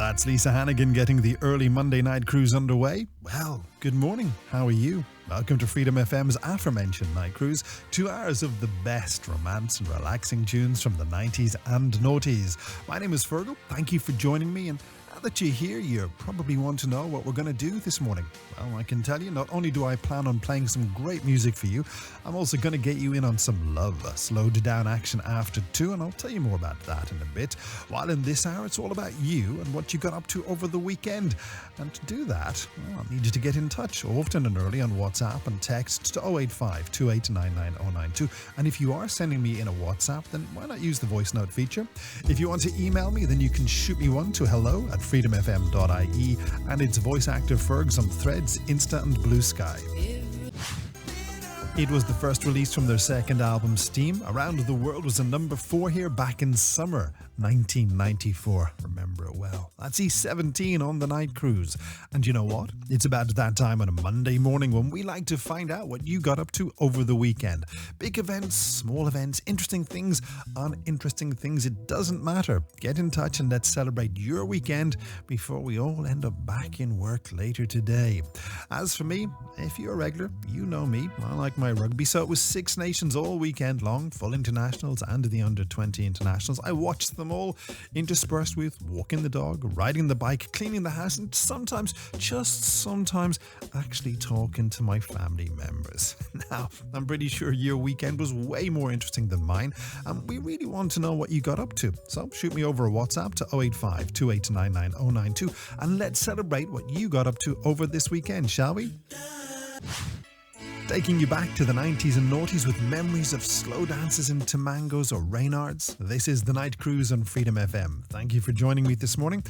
That's Lisa Hannigan getting the early Monday night cruise underway. Well, good morning. How are you? Welcome to Freedom FM's aforementioned night cruise. 2 hours of the best romance and relaxing tunes from the 90s and noughties. My name is Feargal. Thank you for joining me, and now that you're here, you probably want to know what we're going to do this morning. Well, I can tell you, not only do I plan on playing some great music for you, I'm also going to get you in on some love, slowed down action after 2, and I'll tell you more about that in a bit. While in this hour, it's all about you and what you got up to over the weekend. And to do that, well, I need you to get in touch often and early on WhatsApp and text to 085 2899092. And if you are sending me in a WhatsApp, then why not use the voice note feature? If you want to email me, then you can shoot me one to hello@freedomfm.ie, and it's voice actor Fergs on Threads, Insta and Blue Sky. It was the first release from their second album, Steam. Around the World was a number 4 here back in summer 1994. Remember it well. That's E17 on the night cruise. And you know what? It's about that time on a Monday morning when we like to find out what you got up to over the weekend. Big events, small events, interesting things, uninteresting things. It doesn't matter. Get in touch and let's celebrate your weekend before we all end up back in work later today. As for me, if you're a regular, you know me. I like my rugby, so it was 6 nations all weekend long, full internationals and the under-20 internationals. I watched them all, interspersed with walking the dog, riding the bike, cleaning the house, and sometimes, just sometimes, actually talking to my family members. Now, I'm pretty sure your weekend was way more interesting than mine, and we really want to know what you got up to. So shoot me over a WhatsApp to 085 2899092 and let's celebrate what you got up to over this weekend, shall we? Taking you back to the 90s and noughties with memories of slow dances in Tamangos or Reynards. This is the Night Cruise on Freedom FM. Thank you for joining me this morning.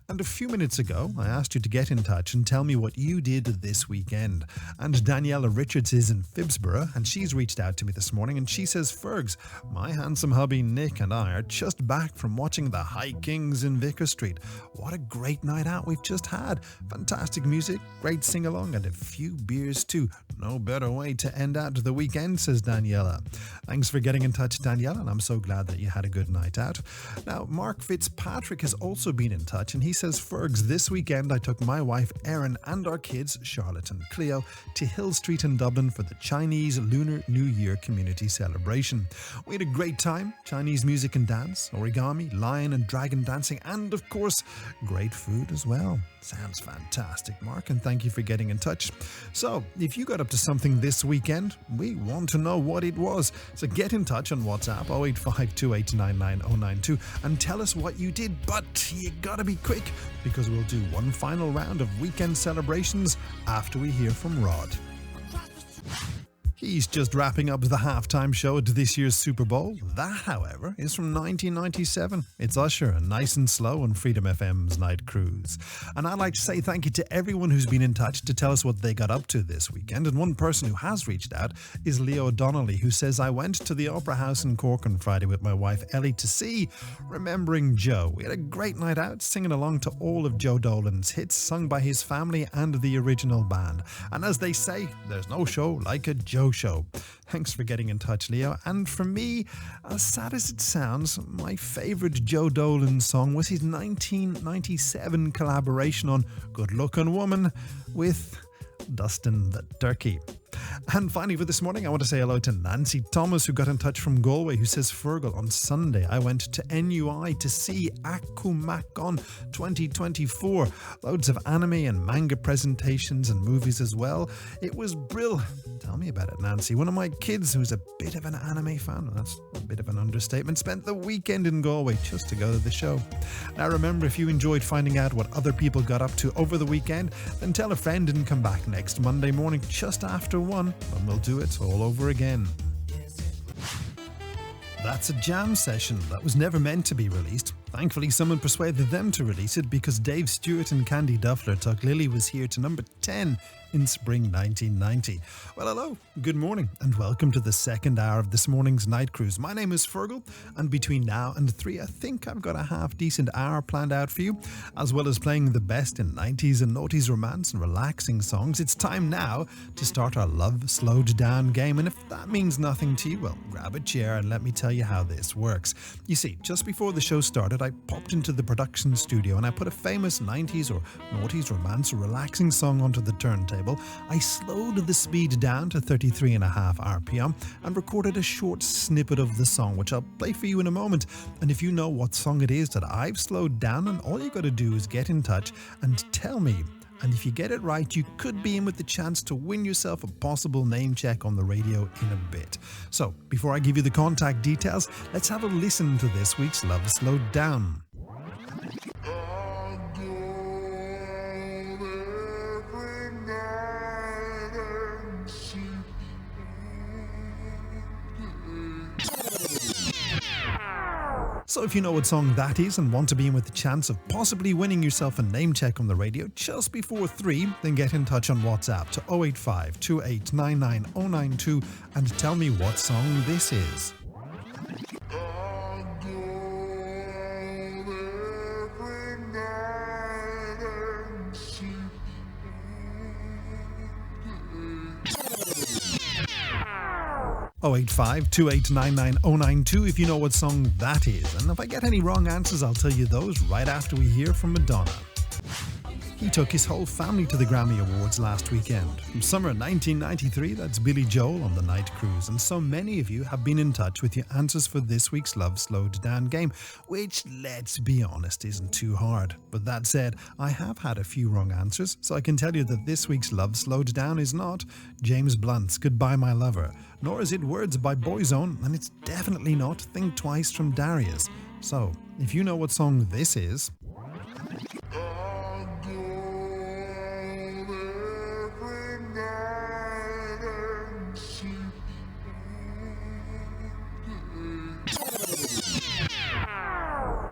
And a few minutes ago, I asked you to get in touch and tell me what you did this weekend. And Daniela Richards is in Phibsborough, and she's reached out to me this morning, and she says, Fergs, my handsome hubby Nick and I are just back from watching the High Kings in Vicar Street. What a great night out we've just had. Fantastic music, great sing-along, and a few beers too. No better way to end out the weekend, says Daniela. Thanks for getting in touch, Daniela, and I'm so glad that you had a good night out. Now, Mark Fitzpatrick has also been in touch, and he says, Fergs, this weekend I took my wife Erin and our kids, Charlotte and Cleo, to Hill Street in Dublin for the Chinese Lunar New Year community celebration. We had a great time, Chinese music and dance, origami, lion and dragon dancing, and of course, great food as well. Sounds fantastic, Mark, and thank you for getting in touch. So, if you got up to something this weekend, we want to know what it was. So get in touch on WhatsApp 085 2899092 and tell us what you did. But you gotta be quick, because we'll do one final round of weekend celebrations after we hear from Rod. He's just wrapping up the halftime show at this year's Super Bowl. That, however, is from 1997. It's Usher and Nice and Slow on Freedom FM's Night Cruise. And I'd like to say thank you to everyone who's been in touch to tell us what they got up to this weekend. And one person who has reached out is Leo Donnelly, who says, I went to the Opera House in Cork on Friday with my wife Ellie to see Remembering Joe. We had a great night out, singing along to all of Joe Dolan's hits, sung by his family and the original band. And as they say, there's no show like a Joe show. Thanks for getting in touch, Leo. And for me, as sad as it sounds, my favourite Joe Dolan song was his 1997 collaboration on Good Looking Woman with Dustin the Turkey. And finally for this morning, I want to say hello to Nancy Thomas, who got in touch from Galway, who says, Feargal, on Sunday I went to NUI to see Akumakon 2024. Loads of anime and manga presentations and movies as well. It was brill. Tell me about it, Nancy. One of my kids, who's a bit of an anime fan, that's a bit of an understatement, spent the weekend in Galway just to go to the show. Now remember, if you enjoyed finding out what other people got up to over the weekend, then tell a friend and come back next Monday morning just after 1, and we'll do it all over again. That's a jam session that was never meant to be released. Thankfully, someone persuaded them to release it, because Dave Stewart and Candy Duffler took Lily Was Here to number 10 in spring 1990. Well, hello, good morning, and welcome to the second hour of this morning's Night Cruise. My name is Feargal, and between now and 3, I think I've got a half-decent hour planned out for you, as well as playing the best in 90s and noughties romance and relaxing songs. It's time now to start our Love Slowed Down game, and if that means nothing to you, well, grab a chair and let me tell you how this works. You see, just before the show started, started, I popped into the production studio and I put a famous 90s or noughties romance or relaxing song onto the turntable. I slowed the speed down to 33.5 RPM and recorded a short snippet of the song, which I'll play for you in a moment. And if you know what song it is that I've slowed down, and all you got to do is get in touch and tell me. And if you get it right, you could be in with the chance to win yourself a possible name check on the radio in a bit. So, before I give you the contact details, let's have a listen to this week's Love Slowed Down. So if you know what song that is and want to be in with the chance of possibly winning yourself a name check on the radio just before 3, then get in touch on WhatsApp to 085 2899 092 and tell me what song this is. 085 2899 092 if you know what song that is. And if I get any wrong answers, I'll tell you those right after we hear from Madonna. He took his whole family to the Grammy Awards last weekend. From summer 1993, that's Billy Joel on the night cruise, and so many of you have been in touch with your answers for this week's Love Slowed Down game, which, let's be honest, isn't too hard. But that said, I have had a few wrong answers, so I can tell you that this week's Love Slowed Down is not James Blunt's Goodbye My Lover, nor is it Words by Boyzone, and it's definitely not Think Twice from Darius. So, if you know what song this is...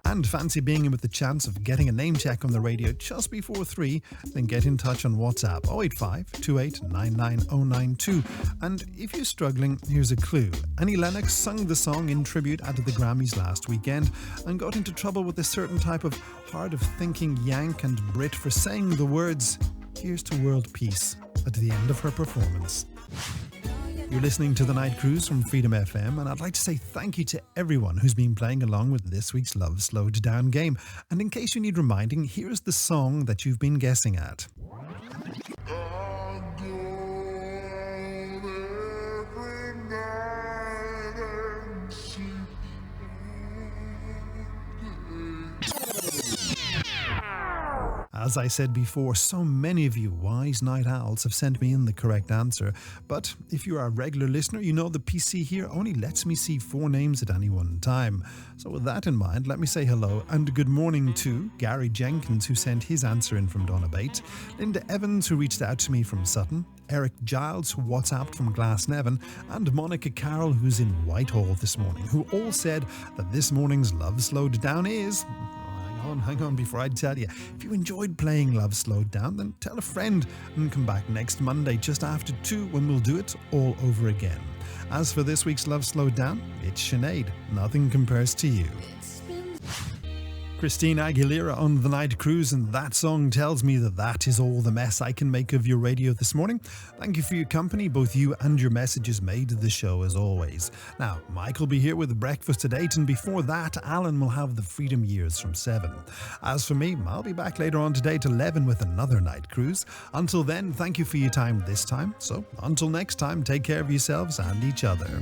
and fancy being in with the chance of getting a name check on the radio just before 3, then get in touch on WhatsApp 085 2899 092. And if you're struggling, here's a clue. Annie Lennox sung the song in tribute at the Grammys last weekend and got into trouble with a certain type of hard-of-thinking Yank and Brit for saying the words "Here's to world peace" at the end of her performance. You're listening to The Night Cruise from Freedom FM, and I'd like to say thank you to everyone who's been playing along with this week's Love Slowed Down game. And in case you need reminding, here's the song that you've been guessing at. As I said before, so many of you wise night owls have sent me in the correct answer. But if you are a regular listener, you know the PC here only lets me see 4 names at any one time. So with that in mind, let me say hello and good morning to Gary Jenkins, who sent his answer in from Donabate, Linda Evans, who reached out to me from Sutton, Eric Giles, who WhatsApped from Glasnevin, and Monica Carroll, who's in Whitehall this morning, who all said that this morning's Love Slowed Down is... Hang on before I tell you. If you enjoyed playing Love Slowed Down, then tell a friend and come back next Monday just after 2 when we'll do it all over again. As for this week's Love Slowed Down, it's Sinead. Nothing compares to you. Christina Aguilera on The Night Cruise, and that song tells me that that is all the mess I can make of your radio this morning. Thank you for your company, both you and your messages made the show as always. Now, Mike will be here with breakfast at 8, and before that, Alan will have the Freedom Years from 7. As for me, I'll be back later on today at 11 with another Night Cruise. Until then, thank you for your time this time. So, until next time, take care of yourselves and each other.